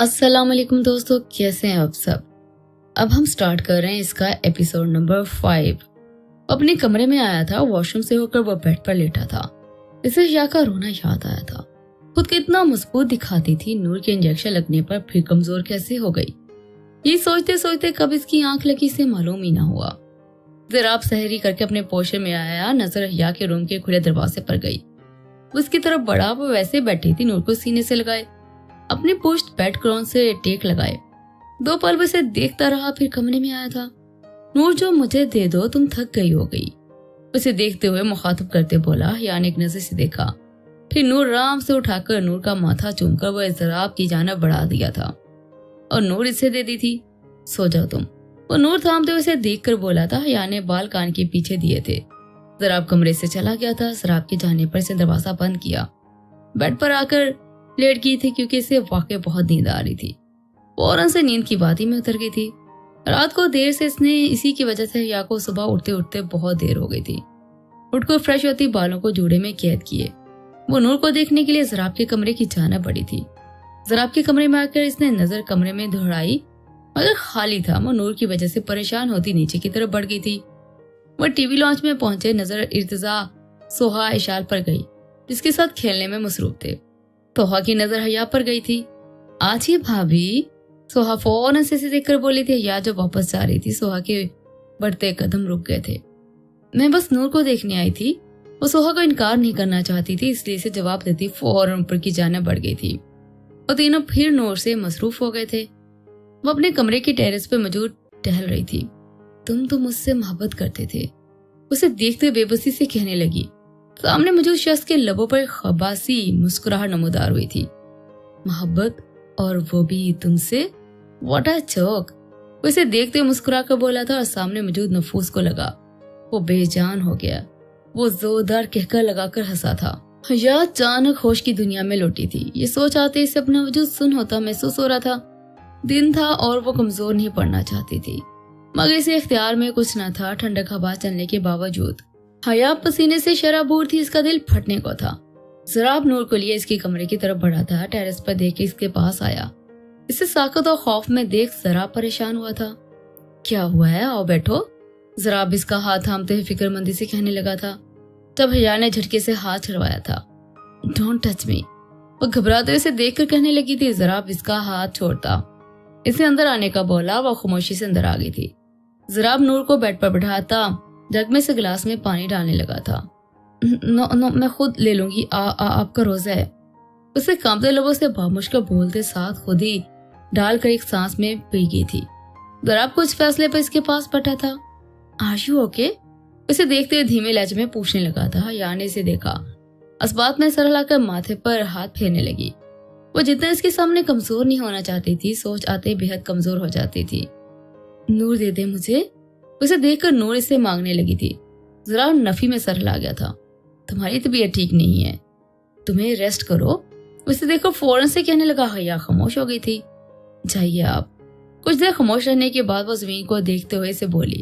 السلام علیکم دوستو، کیسے ہیں آپ سب؟ اب ہم سٹارٹ کر رہے ہیں اس کا ایپیسوڈ نمبر 5۔ اپنے کمرے میں آیا تھا، واش روم سے ہو کر وہ بیڈ پر لیٹا تھا۔ اسے یا کا رونا یاد آیا تھا۔ خود کو اتنا مضبوط دکھاتی تھی، نور کے انجیکشن لگنے پر پھر کمزور کیسے ہو گئی؟ یہ سوچتے سوچتے کب اس کی آنکھ لگی سے معلوم ہی نہ ہوا۔ ذراب سحری کر کے اپنے پوشن میں آیا، نظر حیا کے روم کے کھلے دروازے پر گئی۔ اس کی طرف بڑھا، وہ ویسے بیٹھی تھی، نور کو سینے سے لگائے، اپنی پشت بیڈ گراؤنڈ سے ٹیک لگائے۔ 2 پل وہ اسے دیکھتا رہا، پھر کمرے میں آیا تھا۔ نور، جو مجھے دے دو، تم تھک گئی ہو گئی۔ اسے دیکھتے ہوئے مخاطب کرتے بولا۔ حیا نے ایک نظر سے دیکھا، پھر نور رام سے اٹھا کر نور کا ماتھا چوم کر وہ ذراب کی جانب بڑھا دیا تھا اور نور اسے دے دی تھی۔ سو جاؤ تم، وہ نور تھامتے ہوئے اسے دیکھ کر بولا تھا۔ حیا نے بال کان کے پیچھے دیے تھے۔ ذراب کمرے سے چلا گیا تھا۔ ذراب کے جانے پر اسے دروازہ بند کیا، بیڈ پر آ کر لیٹ گئی تھی کیونکہ اسے واقعی بہت نیند آ رہی تھی۔ فوراً سے نیند کی وادی میں اتر گئی تھی۔ رات کو دیر سے اس نے اسی کی وجہ سے حیا کو صبح اٹھتے اٹھتے بہت دیر ہو گئی تھی۔ اٹھ کر فریش ہوتی بالوں کو جوڑے میں قید کیے، وہ نور کو دیکھنے کے لیے ذراب کے کمرے کی جانب بڑھی تھی۔ ذراب کے کمرے میں آ کر اس نے نظر کمرے میں دہرائی، مگر خالی تھا۔ وہ نور کی وجہ سے پریشان ہوتی نیچے کی طرف بڑھ گئی تھی۔ وہ ٹی وی لانچ میں پہنچے، نظر ارتضا سوہا اشال پر گئی، جس کے ساتھ کھیلنے میں مصروف تھے۔ سوہا کی نظر حیا پر گئی تھی۔ آجی بھابھی، سوہا فوراً سے دیکھ کر بولی تھی۔ حیا جو واپس جا رہی تھی، سوہا کے بڑھتے قدم رک گئے تھے۔ میں بس نور کو دیکھنے آئی تھی۔ وہ سوہا کو انکار نہیں کرنا چاہتی تھی، اس لیے اسے جواب دیتی فوراً اوپر کی جانب بڑھ گئی تھی۔ وہ تینوں پھر نور سے مصروف ہو گئے تھے۔ وہ اپنے کمرے کی ٹیرس پہ موجود ٹہل رہی تھی۔ تم تو مجھ سے محبت کرتے تھے، اسے دیکھتے بے بسی سے کہنے لگی۔ سامنے موجود شخص کے لبوں پر خباسی مسکراہٹ نمودار ہوئی تھی۔ محبت، اور وہ بھی تم سے؟ What a joke! وہ اسے دیکھتے مسکرا کر بولا تھا اور سامنے موجود نفوس کو لگا وہ بے جان ہو گیا۔ وہ زوردار کہکا لگا کر ہنسا تھا۔ حیا اچانک ہوش کی دنیا میں لوٹی تھی۔ یہ سوچ آتے اسے اپنا وجود سن ہوتا محسوس ہو رہا تھا۔ دن تھا اور وہ کمزور نہیں پڑنا چاہتی تھی، مگر اسے اختیار میں کچھ نہ تھا۔ ٹھنڈک ہوا چلنے کے باوجود حیا پسینے سے شرابور تھی، اس کا دل پھٹنے کو تھا۔ ذراب نور کو لیے اس کے کمرے کی طرف بڑھا تھا۔ ٹیرس پر دیکھ کے اس کے پاس آیا۔ اسے ساکت اور خوف میں دیکھ ذراب پریشان ہوا تھا۔ کیا ہوا ہے؟ آؤ بیٹھو، ذراب اس کا ہاتھ تھامتے ہوئے فکر مندی سے کہنے لگا تھا۔ تب حیا نے جھٹکے سے ہاتھ چھڑوایا تھا۔ ڈونٹ ٹچ می، وہ گھبراتے ہوئے اسے دیکھ کر کہنے لگی تھی۔ ذراب اس کا ہاتھ چھوڑتا، اسے اندر آنے کا بولا۔ وہ خاموشی سے اندر آ گئی تھی۔ ذراب نور کو بیڈ پر بٹھاتا جگ میں سے گلاس میں پانی ڈالنے لگا تھا۔ نو میں خود لے لوں گی، آپ کا روزہ ہے، اسے کانپتے لبوں سے بامشکل بولتے ساتھ خود ہی ڈال کر ایک سانس میں پی گئی تھی۔ ذراب کچھ فیصلے پر اس کے پاس بیٹھا تھا۔ Are you okay? اسے دیکھتے ہوئے دھیمے لہجے میں پوچھنے لگا تھا۔ حیا نے اسے دیکھا، اسبات میں سر ہلا کر ماتھے پر ہاتھ پھیرنے لگی۔ وہ جتنا اس کے سامنے کمزور نہیں ہونا چاہتی تھی، سوچ آتے بے حد کمزور ہو جاتی تھی۔ نور دے دے مجھے، اسے دیکھ کر نور اسے مانگنے لگی تھی۔ ذرا نفی میں سر ہلا گیا تھا۔ تمہاری طبیعت ٹھیک نہیں ہے، تمہیں ریسٹ کرو، اسے دیکھ کر فوراً سے کہنے لگا۔ حیا خاموش ہو گئی تھی۔ جائیے آپ۔ کچھ دیر خاموش رہنے کے بعد وہ زمین کو دیکھتے ہوئے اسے بولی۔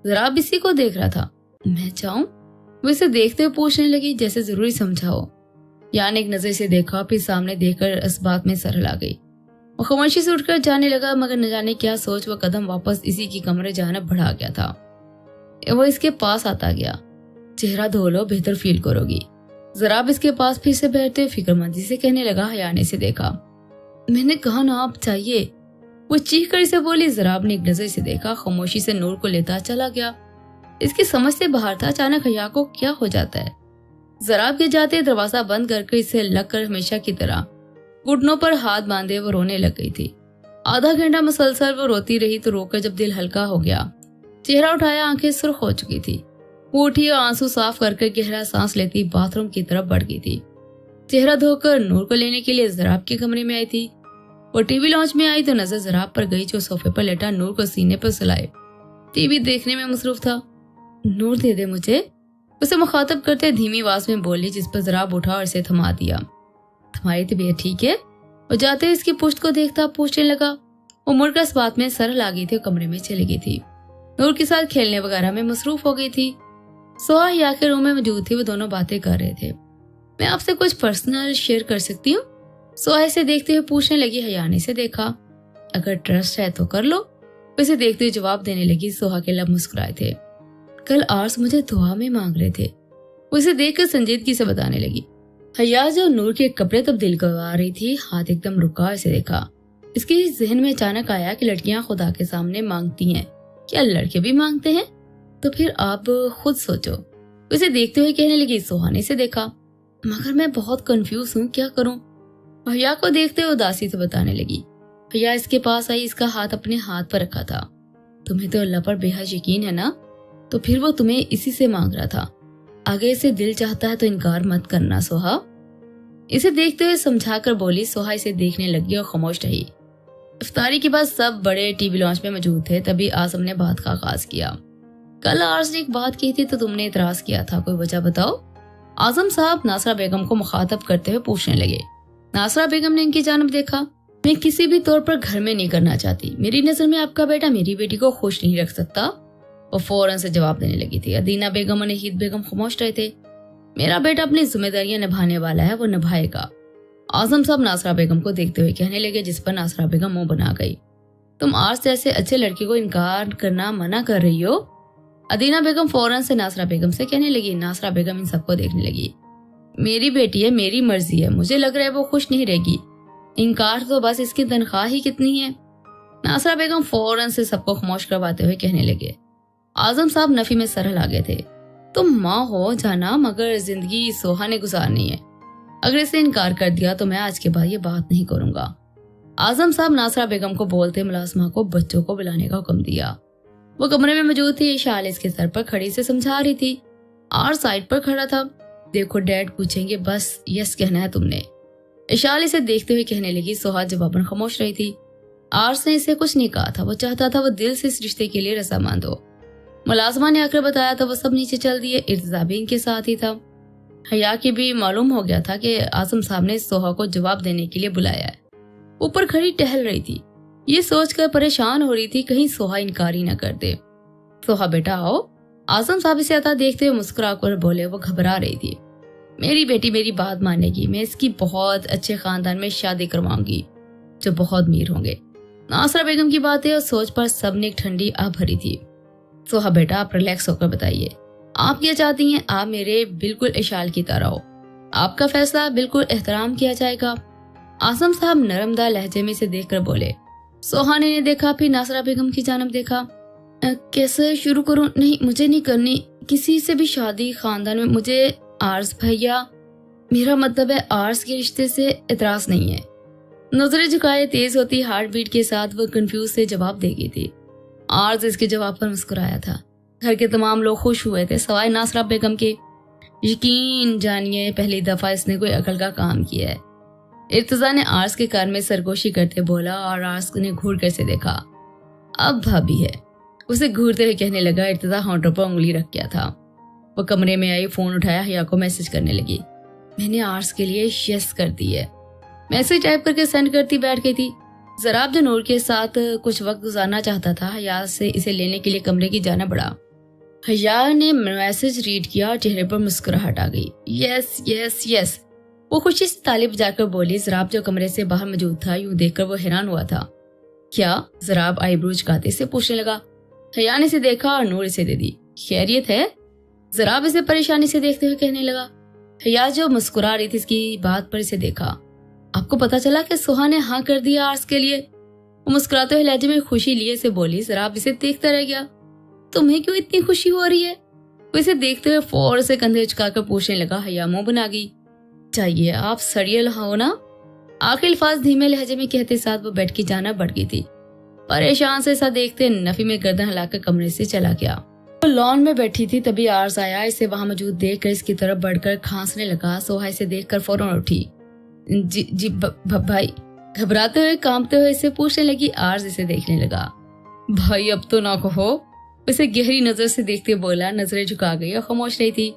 ذراب اسی کو دیکھ رہا تھا۔ میں جاؤں؟ وہ اسے دیکھتے ہوئے پوچھنے لگی جیسے ضروری سمجھاؤ۔ یعنی ایک نظر سے دیکھا، پھر سامنے دیکھ کر اسبات میں سر ہلا گئی۔ وہ خاموشی سے اٹھ کر جانے لگا، مگر نہ جانے کیا سوچ وہ قدم واپس اسی کی کمرے جانب بڑھا گیا تھا۔ وہ اس کے پاس آتا گیا۔ چہرہ دھو لو، بہتر فیل کرو گی۔ ذراب اس کے پاس پھر سے بیٹھتے فکر مندی سے کہنے لگا۔ حیا نے اسے دیکھا۔ میں نے کہا نا آپ چاہیے، وہ چیخ کر اسے بولی۔ ذراب نے ایک نظر سے دیکھا، خاموشی سے نور کو لیتا چلا گیا۔ اس کی سمجھ سے باہر تھا، اچانک حیا کو کیا ہو جاتا ہے۔ ذراب کے جاتے دروازہ بند کر کے اسے لگ کر ہمیشہ کی طرح گھٹنوں پر ہاتھ باندھے وہ رونے لگ گئی تھی۔ آدھا گھنٹہ مسلسل وہ روتی رہی، تو رو کر جب دل ہلکا ہو گیا، چہرہ اٹھایا، آنکھیں سرخ ہو چکی تھی۔ وہ اٹھی اور آنسو صاف کر کے گہرا سانس لیتی باتھ روم کی طرف بڑھ گئی تھی۔ چہرہ دھو کر نور کو لینے کے لیے ذراب کے کمرے میں آئی تھی۔ وہ ٹی وی لانچ میں آئی تو نظر ذراب پر گئی، جو صوفے پر لیٹا نور کو سینے پر سلائے ٹی وی دیکھنے میں مصروف تھا۔ نور دے دے مجھے، اسے مخاطب کرتے دھیمی آواز میں بولی، جس پر ذراب اٹھا اور اسے تھما دیا۔ تمہاری طبیعت ٹھیک ہے؟ وہ جاتے اس کی پشت کو دیکھتا پوچھنے لگا۔ وہ مڑ کر اس بات میں سر ہلا گئی تھی اور کمرے میں چلی گئی تھی۔ نور کے ساتھ کھیلنے وغیرہ میں مصروف ہو گئی تھی۔ سوہا حیا کے روم میں موجود تھی، وہ دونوں باتیں کر رہے تھے۔ میں آپ سے کچھ پرسنل شیئر کر سکتی ہوں؟ सोहा इसे देखते हुए पूछने लगी। हया ने इसे देखा। अगर ट्रस्ट है तो कर लो। उसे देखते हुए जवाब देने लगी। सोहा के लब मुस्कुराए थे। कल आर्स मुझे दुआ में मांग रहे थे। उसे देखकर संजीदगी से बताने लगी। हया जो नूर के कपड़े तब्दील करवा रही थी, हाथ एकदम रुका। इसे देखा। इसके जहन में अचानक आया कि लड़कियां खुदा के सामने मांगती हैं, क्या लड़के भी मांगते हैं? तो फिर आप खुद सोचो। उसे देखते हुए कहने लगी। सोहा ने इसे देखा। मगर मैं बहुत कंफ्यूज हूँ, क्या करूँ? हया को देखते हुए उदासी से बताने लगी। हया इसके पास आई, इसका हाथ अपने हाथ पर रखा था। तुम्हें तो अल्लाह पर बेहद यकीन है ना? तो फिर वो तुम्हें इसी से मांग रहा था। आगे इसे दिल चाहता है तो इनकार मत करना सोहा। इसे देखते हुए समझाकर बोली। सोहा इसे देखने लगी और खामोश रही। इफ्तारी के बाद सब बड़े टीवी लॉन्च में मौजूद थे। तभी आसम ने बात का आगाज किया। कल आर्स ने एक बात की थी तो तुमने इतराज किया था, कोई वजह बताओ? आजम साहब नासरा बेगम को मुखातब करते हुए पूछने लगे। नासरा बेगम ने इनकी जानब देखा। मैं किसी भी तौर पर घर में नहीं करना चाहती। मेरी नजर में आपका बेटा मेरी बेटी को खुश नहीं रख सकता। वो फौरन से जवाब देने लगी थी। अदीना बेगम और नहीद बेगम खामोश रहे थे। मेरा बेटा अपनी जिम्मेदारियां निभाने वाला है, वो निभाएगा। आजम साहब नासरा बेगम को देखते हुए कहने लगे, जिस पर नासरा बेगम मुंह बना गई। तुम आर्स जैसे अच्छे लड़के को इनकार करना मना कर रही हो? अदीना बेगम फौरन से नासरा बेगम से कहने लगी। नासरा बेगम इन सबको देखने लगी। मेरी बेटी है, मेरी मर्जी है, मुझे लग रहा है वो खुश नहीं रहेगी। इनकार तो बस इसकी तनख्वाह ही कितनी है। नासरा बेगम फौरन से सबको खामोश करवाते हुए कहने लगे। आजम साहब नफी में सरल आ गए थे। तुम माँ हो जाना, मगर जिंदगी सोहा ने गुजारनी है। अगर इसे इनकार कर दिया तो मैं आज के बाद ये बात नहीं करूंगा। आजम साहब नासरा बेगम को बोलते मुलाजमा को बच्चों को बुलाने का हुक्म दिया। वो कमरे में मौजूद थी। शाल इसके सर पर खड़ी से समझा रही थी। आर साइड पर खड़ा था। देखो डैड पूछेंगे, बस यस कहना है तुमने। इशाल इसे देखते हुए कहने लगी। सोहा जवाबन खामोश रही थी। आर्स ने इसे कुछ नहीं कहा था। वो चाहता था वो दिल से इस रिश्ते के लिए रजामंद हो। मुलाजमा ने आकर बताया था। वो सब नीचे चल दिए। इर्तिजा भी इनके साथ ही था। हया की भी मालूम हो गया था कि आजम साहब ने सोहा को जवाब देने के लिए बुलाया है। ऊपर खड़ी टहल रही थी। ये सोचकर परेशान हो रही थी कहीं सोहा इनकार ही न कर दे। सोहा बेटा आओ। आजम साहब इसे आता देखते हुए मुस्कुरा कर बोले। वो घबरा रही थी। मेरी बेटी मेरी बात मानेगी। मैं इसकी बहुत अच्छे खानदान में शादी करवाऊंगी जो बहुत अमीर होंगे। नासरा बेगम की बातें और सोच पर सबने एक ठंडी आ भरी थी। सोहा बेटा आप रिलैक्स होकर बताइए, आप क्या चाहती हैं? आप मेरे बिल्कुल इशाल की तरह हो। आपका फैसला बिल्कुल एहतराम किया जाएगा। आजम साहब नरमदा लहजे में से देखकर बोले। सोहा ने देखा, फिर नासरा बेगम की जानब देखा। कैसे शुरू करूं? नहीं, मुझे नहीं करनी किसी से भी शादी खानदान में। मुझे आर्स भैया, मेरा मतलब है आर्स के रिश्ते से एतराज नहीं है। नजरें झुकाए तेज होती हार्ट बीट के साथ वो कंफ्यूज से जवाब दे गई थी। आर्स इसके जवाब पर मुस्कुराया था। घर के तमाम लोग खुश हुए थे सिवाय नासरा बेगम के। यकीन जानिए पहली दफा इसने कोई अकल का काम किया है। इर्तिजा ने आर्स के कान में सरगोशी करते बोला और आर्स ने घूर कर से देखा। अब भाभी है, उसे घूरते हुए कहने लगा। इर्तिजा होंठों पर उंगली रख गया था। वो कमरे में आई, फोन उठाया, हया को मैसेज करने लगी। मैंने आर्स के लिए यस कर दी है। मैसेज टाइप करके सेंड करती बैठ गई थी। जराब जो नूर के साथ कुछ वक्त गुजारना चाहता था, हया से इसे लेने के लिए कमरे की जाना बढ़ा। हया ने मैसेज रीड किया और चेहरे पर मुस्कुराहट आ गई। यस यस यस, वो खुशी से ताली बजाकर बोली। जराब जो कमरे से बाहर मौजूद था, यूं देखकर वो हैरान हुआ था। क्या? जराब आईब्रो झुकाते से पूछने लगा। हया ने इसे देखा और नूर इसे दे दी। खैरियत है? जराब इसे परेशानी से देखते हुए कहने लगा। हया जो मुस्कुरा रही थी इसकी बात पर इसे देखा। आपको पता चला कि सोहा ने हाँ कर दिया आर्स के लिए? वो मुस्कुराते हुए लहजे में खुशी लिए से बोली। जराब इसे देखता रह गया। तुम्हें क्यों इतनी खुशी हो रही है? वो इसे देखते हुए फौरन से कंधे झुकाकर पूछने लगा। हया मुंह बना गई। चाहिए आप सड़ियल हो ना? आखिरी अल्फाज धीमे लहजे में कहते साथ वो बेड की जाना बढ़ गई थी। परेशान से ऐसा देखते नफी में गर्दन हिलाकर कमरे से चला गया। वो लॉन में बैठी थी तभी आर्स आया। इसे वहां मौजूद देखकर इसकी तरफ बढ़कर खांसने लगा। सोहा इसे देखकर फौरन उठी। जी भाई, घबराते हुए कांपते हुए इसे पूछने लगी। आर्स इसे देखने लगा। भाई अब तो ना कहो, उसे गहरी नजर से देखते बोला। नजरें झुका गई और खामोश रही थी।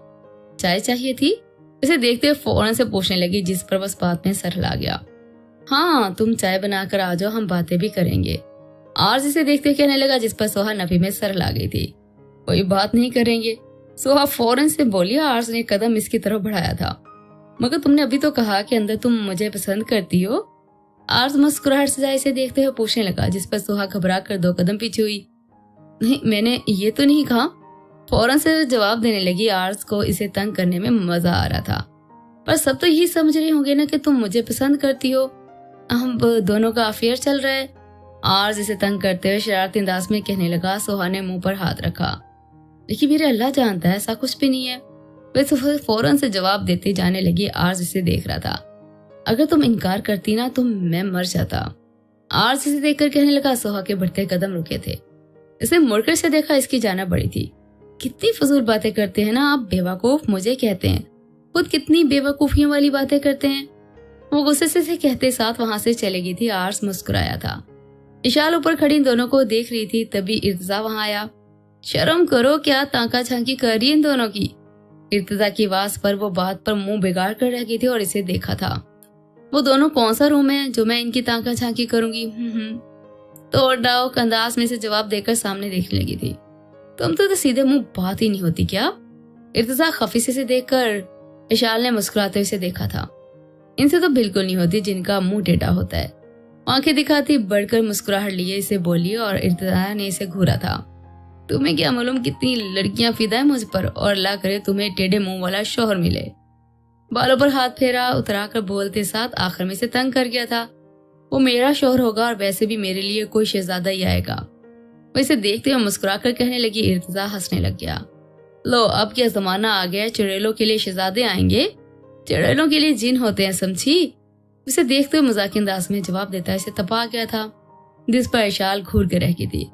चाय चाहिए थी? इसे देखते हुए फौरन से पूछने लगी, जिस पर बस बात में सर हिला गया। हाँ, तुम चाय बनाकर आ जाओ, हम बातें भी करेंगे। आर्स इसे देखते कहने लगा, जिस पर सोहा नफी में सर हिला गई थी। कोई बात नहीं करेंगे? सोहा फौरन से बोली। आर्स ने कदम इसकी तरफ बढ़ाया था। मगर तुमने अभी तो कहा कि अंदर तुम मुझे पसंद करती हो। आर्ज मुस्कुराहट से इसे देखते हुए पूछने लगा, जिस पर सुहा घबरा कर 2 कदम पीछे हुई। नहीं, मैंने ये तो नहीं कहा। फौरन से जवाब देने लगी। आर्ज को इसे तंग करने में मजा आ रहा था, पर सब तो यही समझ रहे होंगे ना कि तुम मुझे पसंद करती हो। हम दोनों का अफेयर चल रहा है। आर्ज इसे तंग करते हुए शरारती अंदाज में कहने लगा। सुहा ने मुंह पर हाथ रखा। लेकिन मेरे अल्लाह जानता है ऐसा कुछ भी नहीं है। वह फौरन से जवाब देती जाने लगी। आर्ज इसे देख रहा था। अगर तुम इनकार करती ना तो मैं मर जाता। आर्ज इसे देखकर कहने लगा। सुहा के बढ़ते कदम रुके थे। इसे मुड़कर से देखा। इसकी जाना बड़ी थी। कितनी फजूल बातें करते हैं ना आप, बेवकूफ मुझे कहते हैं। खुद कितनी बेवकूफियों वाली बातें करते हैं। वो गुस्से से कहते साथ वहां से चले गई थी। आर्ज मुस्कुराया था। इशाल ऊपर खड़ी इन दोनों को देख रही थी। तभी इर्तिजा वहां आया। शर्म करो, क्या ताका झांकी कर रही है इन दोनों की। इर्तिजा की आवाज पर वो बात पर मुंह बिगाड़ कर रह गई थी और इसे देखा था। वो दोनों कौन सा रूम है जो मैं इनकी ताका झांकी करूंगी। तो डाओ अंदाज में से जवाब देकर सामने देखने लगी थी। तुम तो सीधे मुंह बात ही नहीं होती क्या। इर्तिजा खफीसे से देखकर इशाल ने मुस्कुराते हुए देखा था। इनसे तो बिल्कुल नहीं होती जिनका मुंह टेढ़ा होता है। आंखें दिखाती बढ़कर मुस्कुराहट लिए इसे बोली और इर्तिजा ने इसे घूरा था। तुम्हें क्या मालूम कितनी लड़कियां फिदा है मुझ पर, और अल्लाह करे तुम्हें टेढ़े मुंह वाला शौहर मिले। बालों पर हाथ फेरा उतरा कर बोलते साथ आखिर में से तंग कर गया था। वो मेरा शौहर होगा और वैसे भी मेरे लिए कोई शहजादा ही आएगा। वो इसे देखते हुए मुस्कुरा कर कहने लगी। इर्तिजा हंसने लग गया। लो अब क्या जमाना आ गया, चुड़ैलों के लिए शहजादे आएंगे, चुड़ैलों के लिए जिन होते हैं, समझी। उसे देखते हुए मजाक अंदाज में जवाब देता इसे तपा गया था, जिस पर इशाल घूर के रह गई थी।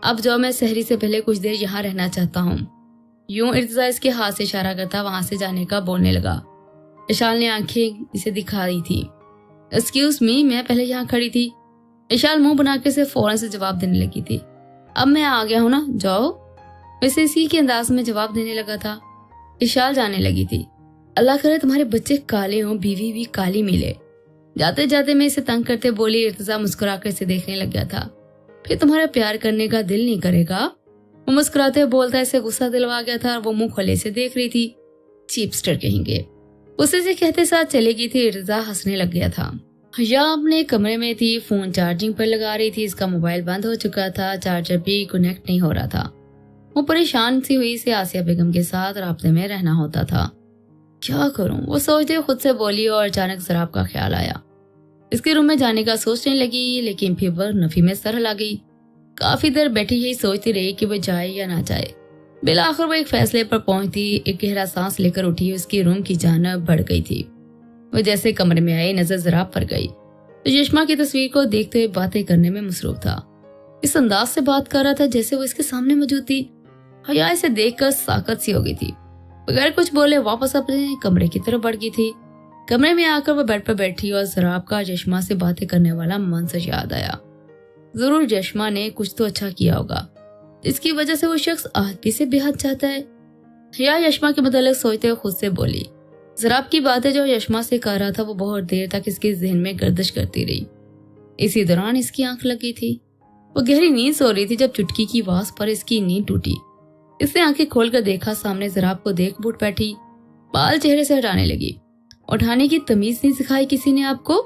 अब जो मैं सहरी से पहले कुछ देर यहाँ रहना चाहता हूँ। यूं इर्तिजा इसके हाथ से इशारा करता वहां से जाने का बोलने लगा। इशाल ने आंखें इसे दिखा रही थी। एक्सक्यूज मी, मैं पहले यहाँ खड़ी थी। इशाल मुंह बना के फौरन से जवाब देने लगी थी। अब मैं आ गया हूँ ना, जाओ। वैसे इसी के अंदाज में जवाब देने लगा था। इशाल जाने लगी थी। अल्लाह करे तुम्हारे बच्चे काले हों, बीवी भी काली मिले। जाते जाते मैं इसे तंग करते बोली। इर्तिजा मुस्कुरा कर इसे देखने लग गया था। फिर तुम्हारा प्यार करने का दिल नहीं करेगा। वो मुस्कुराते बोलता इसे गुस्सा दिलवा गया था और वो मुंह खोले से देख रही थी। चीपस्टर कहेंगे। उसे से कहते साथ चली गई थी। इर्तिजा हंसने लग गया था। या अपने कमरे में थी, फोन चार्जिंग पर लगा रही थी। इसका मोबाइल बंद हो चुका था, चार्जर भी कनेक्ट नहीं हो रहा था। वो परेशान सी हुई से आसिया बेगम के साथ राब्ते में रहना होता था। क्या करूं, वो सोचते खुद से बोली और अचानक जराब का ख्याल आया। इसके रूम में जाने का सोचने लगी, लेकिन फिर वह नफी में सर ला गई। काफी देर बैठी यही सोचती रही कि वह जाए या ना जाए। बिलाखिर वो एक फैसले पर पहुंचती। एक गहरा सांस लेकर उठी। उसकी रूम की जानिब बढ़ गई थी। वो जैसे कमरे में आई नजर जराब पर गई तो यशमा की तस्वीर को देखते हुए बातें करने में मसरूफ था। इस अंदाज से बात कर रहा था जैसे वो इसके सामने मौजूद थी। हया इसे देखकर साकत सी हो गई थी। बगैर कुछ बोले वापस अपने कमरे की तरफ बढ़ गई थी। कमरे में आकर वो बेड पर बैठी और जराब का यशमा से बातें करने वाला मंजर याद आया। जरूर यशमा ने कुछ तो अच्छा किया होगा, इसकी वजह से वो शख्स आदमी से बेहद चाहता है। हया यशमा के मुतालिक सोचते हुए खुद से बोली। जराब की बातें जो यशमा से कर रहा था वो बहुत देर तक इसके जहन में गर्दिश करती रही। इसी दौरान इसकी आंख लगी थी। वो गहरी नींद सो रही थी जब चुटकी की आवाज पर इसकी नींद टूटी। इसने आंखें खोलकर देखा, सामने जराब को देख बुट बैठी, बाल चेहरे से हटाने लगी। उठाने की तमीज नहीं सिखाई किसी ने आपको?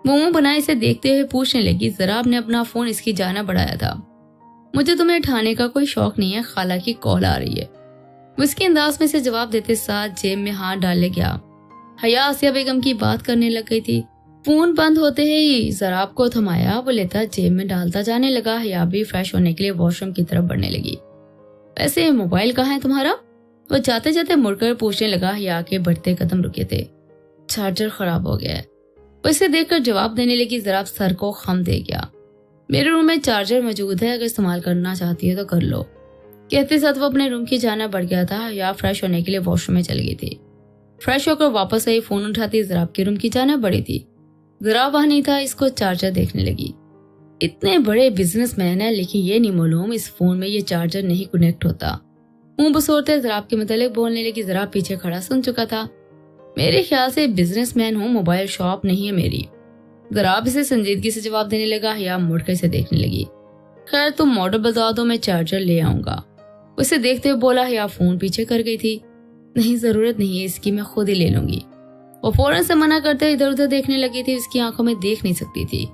वो मुंह बनाए इसे देखते हुए पूछने लगी। जराब ने अपना फोन इसकी जाना बढ़ाया था। मुझे तुम्हें उठाने का कोई शौक नहीं है, खाला की कॉल आ रही है। वो इसके अंदाज में से जवाब देते साथ जेब में हाथ डाले गया। हया आसिया बेगम की बात करने लग गई थी। फोन बंद होते ही जराब को थमाया, वो लेता जेब में डालता जाने लगा। हया भी फ्रेश होने के लिए वॉशरूम की तरफ बढ़ने लगी। वैसे मोबाइल कहाँ है तुम्हारा? वो जाते जाते मुड़कर पूछने लगा। हया के बढ़ते कदम रुके थे। चार्जर खराब हो गया है। वो इसे देखकर जवाब देने लगी। जराब सर को खम दे गया। मेरे रूम में चार्जर मौजूद है, अगर इस्तेमाल करना चाहती है तो कर लो। कहते साथ वो अपने रूम की जाना बढ़ गया था। या फ्रेश होने के लिए वॉशरूम में चली गई थी। फ्रेश होकर वापस आई, फोन उठाती जराब के रूम की जाना बढ़ी थी। जराब वहां नहीं था। इसको चार्जर देखने लगी। इतने बड़े बिजनेसमैन है, लेकिन ये नहीं मालूम इस फोन में ये चार्जर नहीं कनेक्ट होता। मुंह बसोरते जराब के मतलब बोलने लगी। जराब पीछे खड़ा सुन चुका था। मेरे ख्याल से बिजनेसमैन हूँ, मोबाइल शॉप नहीं है मेरी। जराब इसे संजीदगी से जवाब देने लगा। या मुड़कर इसे देखने लगी। खैर तुम मॉडल बता दो, मैं चार्जर ले आऊंगा। उसे देखते हुए बोला। या फोन पीछे कर गई थी। नहीं, जरूरत नहीं है इसकी, मैं खुद ही ले लूंगी। वो फौरन से मना करते इधर उधर देखने लगी थी, उसकी आंखों में देख नहीं सकती थी।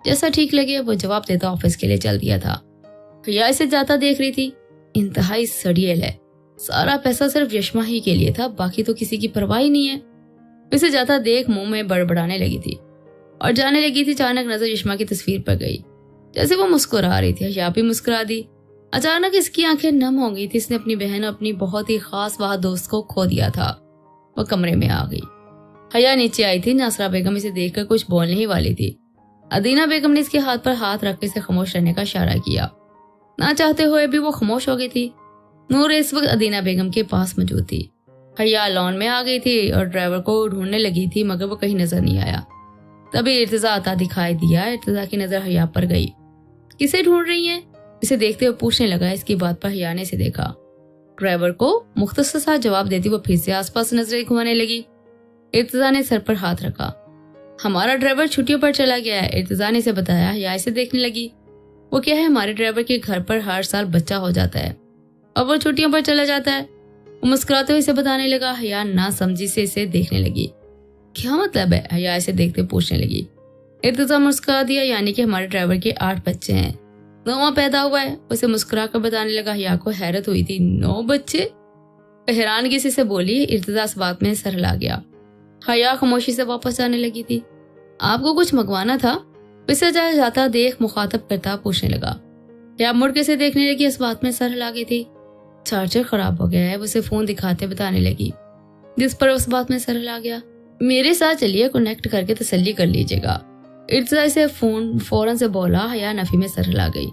जैसा ठीक लगे वो जवाब देता ऑफिस के लिए चल दिया था। या इसे जाता देख रही थी, इंतहाई सड़ियल है, सारा पैसा सिर्फ यशमा ही के लिए था, बाकी तो किसी की परवाह ही नहीं है। इसे जाता देख मुंह में बड़बड़ाने लगी थी और जाने लगी थी। अचानक नजर यशमा की तस्वीर पर गई, जैसे वो मुस्कुरा रही थी। या भी मुस्कुरा दी। अचानक इसकी आंखें नम हो गई थी। इसने अपनी बहन, अपनी बहुत ही खास वहां दोस्त को खो दिया था। वो कमरे में आ गई। हया नीचे आई थी। नासरा बेगम इसे देखकर कुछ बोलने ही वाली थी। अदीना बेगम ने इसके हाथ पर हाथ रख के इसे खामोश रहने का इशारा किया। ना चाहते हुए भी वो खामोश हो गई थी। नूर इस वक्त अदीना बेगम के पास मौजूद थी। हया लॉन में आ गई थी और ड्राइवर को ढूंढने लगी थी, मगर वो कहीं नजर नहीं आया। तभी इर्तिजा आता दिखाई दिया। इर्तिजा की नजर हया पर गई। किसे ढूंढ रही है? इसे देखते हुए पूछने लगा। इसकी बात पर हया ने इसे देखा। ड्राइवर को मुख्तसर सा जवाब देती वो फिर से आसपास नजरें घुमाने लगी। इर्तिजा ने सर पर हाथ रखा। हमारा ड्राइवर छुट्टियों पर चला गया है, इर्तिजा ने इसे बताया। हया इसे देखने लगी। वो क्या है, हमारे ड्राइवर के घर पर हर साल बच्चा हो जाता है और वो छुट्टियों पर चला जाता है। वो मुस्कुराते हुए इसे बताने लगा। हया ना समझी से इसे देखने लगी। क्या मतलब है? हया इसे देखते पूछने लगी। इर्तिजा मुस्कुरा दिया। यानी कि हमारे ड्राइवर के 8 बच्चे हैं, 9वां पैदा हुआ है। उसे मुस्कुरा कर बताने लगा। हया को हैरत हुई थी। 9 बच्चे? हैरानगी से बोली। इर्तिजा इस बात में सर हिला गया। हया खामोशी से वापस जाने लगी थी। आपको कुछ मंगवाना था? इसे जाता देख मुखातब करता पूछने लगा। हया मुड़ के से देखने लगी। इस बात में सर हिला गई थी। चार्जर खराब हो गया है, उसे फोन दिखाते बताने लगी, जिस पर उस बात में सर हिला गया। मेरे साथ चलिए, कनेक्ट करके तसल्ली कर लीजिएगा। इर्तिजा से फोन फौरन से बोला। हया नफी में सर हिला गई।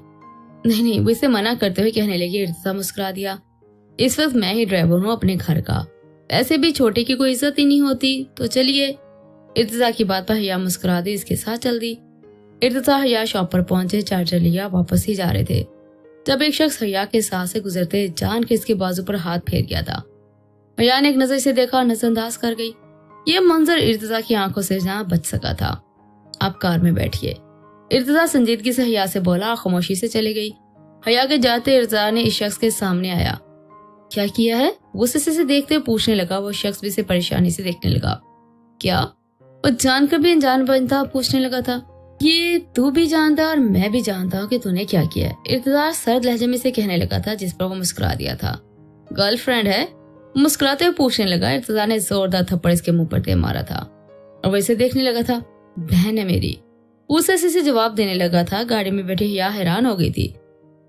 नहीं, वो इसे मना करते हुए कहने लगी। इर्तिजा मुस्कुरा दिया। इस वक्त मैं ही ड्राइवर हूँ अपने घर का, ऐसे भी छोटे की कोई इज्जत ही नहीं होती, तो चलिए। इर्तिजा की बात पर हया मुस्कुरा दी, इसके साथ चल दी। इर्तिजा हया शॉप पर पहुंचे। चार्जर लिया, वापस ही जा रहे थे जब एक शख्स हया के साथ से गुजरते जान के इसके बाजू पर हाथ फेर गया था। हया ने एक नजर से देखा, नजरअंदाज कर गई। ये मंजर इर्तिजा की आंखों से जहां बच सका था। आप कार में बैठिए। इर्तिजा संजीदगी से हया से बोला, खामोशी से चली गई। हया के जाते इर्तिजा ने इस शख्स के सामने आया। क्या किया है? गुस्से से देखते हुए पूछने लगा। वो शख्स भी इसे परेशानी से देखने लगा। क्या? वो जानकर भी अनजान बनता पूछने लगा था। ये तू भी जानता और मैं भी जानता हूँ कि तूने क्या किया है, इर्तिजा सर्द लहजे में से कहने लगा था, जिस पर वो मुस्कुरा दिया था। गर्लफ्रेंड है? मुस्कुराते हुए पूछने लगा। इर्तिजा ने जोरदार थप्पड़ इसके मुंह पर दे मारा था और वैसे देखने लगा था। बहन है मेरी, गुस्से से जवाब देने लगा था। गाड़ी में बैठी हया हैरान हो गई थी।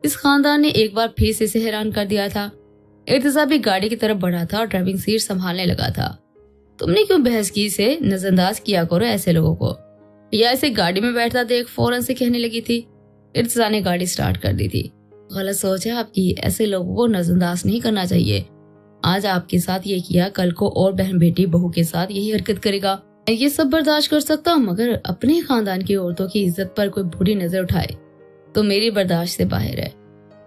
इस खानदान ने एक बार फिर से इसे हैरान कर दिया था। इर्तिजा भी गाड़ी की तरफ बढ़ा था और ड्राइविंग सीट संभालने लगा था। तुमने क्यों बहस की? से नजरअंदाज किया करो ऐसे लोगों को। या इसे गाड़ी में बैठता देख फौरन से कहने लगी थी। इर्तिजा ने गाड़ी स्टार्ट कर दी थी। गलत सोच है आपकी, ऐसे लोगों को नजरअंदाज नहीं करना चाहिए। आज आपके साथ ये किया, कल को और बहन बेटी बहू के साथ यही हरकत करेगा। ये सब बर्दाश्त कर सकता हूँ, मगर अपने खानदान की औरतों की इज्जत पर कोई बुरी नजर उठाए तो मेरी बर्दाश्त से बाहर है।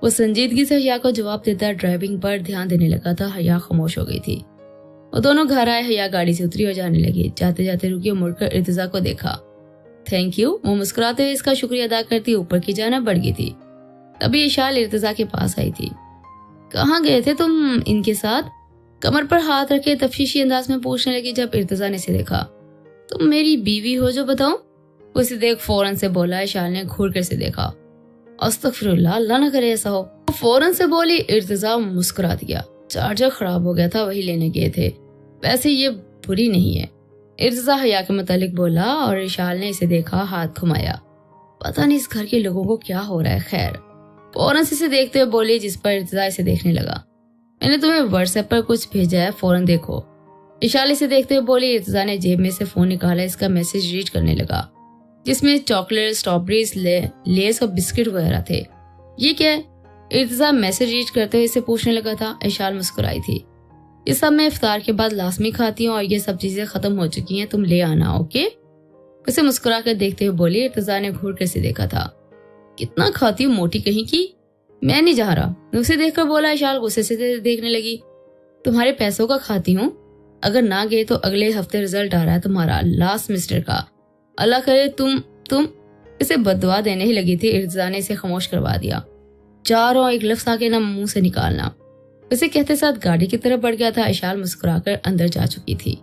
वो संजीदगी से हया को जवाब देता ड्राइविंग पर ध्यान देने लगा था। हया खामोश हो गई थी। वो दोनों घर आए। हया गाड़ी से उतरी और जाने लगी। जाते जाते रुकी और मुड़कर इर्तिजा को देखा। थैंक यू, वो मुस्कुराते हुए इसका शुक्रिया अदा करती ऊपर की जाना बढ़ गई थी। तभी इशाल इर्तिजा के पास आई थी। कहाँ गए थे तुम इनके साथ? कमर पर हाथ रखे तफ्तीशी अंदाज में पूछने लगी। जब इर्तिजा ने इसे देखा, तुम मेरी बीवी हो जो बताऊं? उसे देख फौरन से बोला। इशाल ने घूर कर से देखा। अस्तगफिरुल्लाह, अल्लाह ना करे ऐसा हो। वो फौरन से बोली। इर्तिजा मुस्कुरा दिया। चार्जर खराब हो गया था, वही लेने गए थे, वैसे ये बुरी नहीं है। इर्तिजा हया के मुतालिक बोला और इशाल ने इसे देखा, हाथ घुमाया। पता नहीं इस घर के लोगों को क्या हो रहा है। खैर, फौरन से इसे देखते हुए बोली, जिस पर इर्तिजा इसे देखने लगा। मैंने तुम्हें व्हाट्सएप पर कुछ भेजा है, फौरन देखो। इशाल इसे देखते हुए बोली। इर्तिजा ने जेब में से फोन निकाला। इसका मैसेज रीड करने लगा, जिसमें चॉकलेट, स्ट्रॉबेरीज, लेस और बिस्किट वगैरह थे। ये क्या है? इर्तिजा मैसेज रीड करते हुए इसे पूछने लगा था। इशाल मुस्कुराई थी। इस सब मैं इफ्तार के बाद लाजमी खाती हूँ और ये सब चीजें खत्म हो चुकी हैं, तुम ले आना, ओके? उसे मुस्कुरा कर देखते हुए बोली। इर्तिजा ने घूर कर से देखा था। कितना खाती हूँ मोटी कहीं की, मैं नहीं जा रहा। उसे देखकर बोला। इशाल गुस्से से देखने लगी। तुम्हारे पैसों का खाती हूँ, अगर ना गए तो अगले हफ्ते रिजल्ट आ रहा है तुम्हारा लास्ट सेमेस्टर का, अल्लाह करे तुम इसे बददुआ देने ही लगी थी। इर्तिजा ने इसे खामोश करवा दिया। जा रहा हूं, एक लफ्ज आके ना मुंह से निकालना। उसे कहते साथ गाड़ी की तरफ बढ़ गया था। इशाल मुस्कुराकर अंदर जा चुकी थी।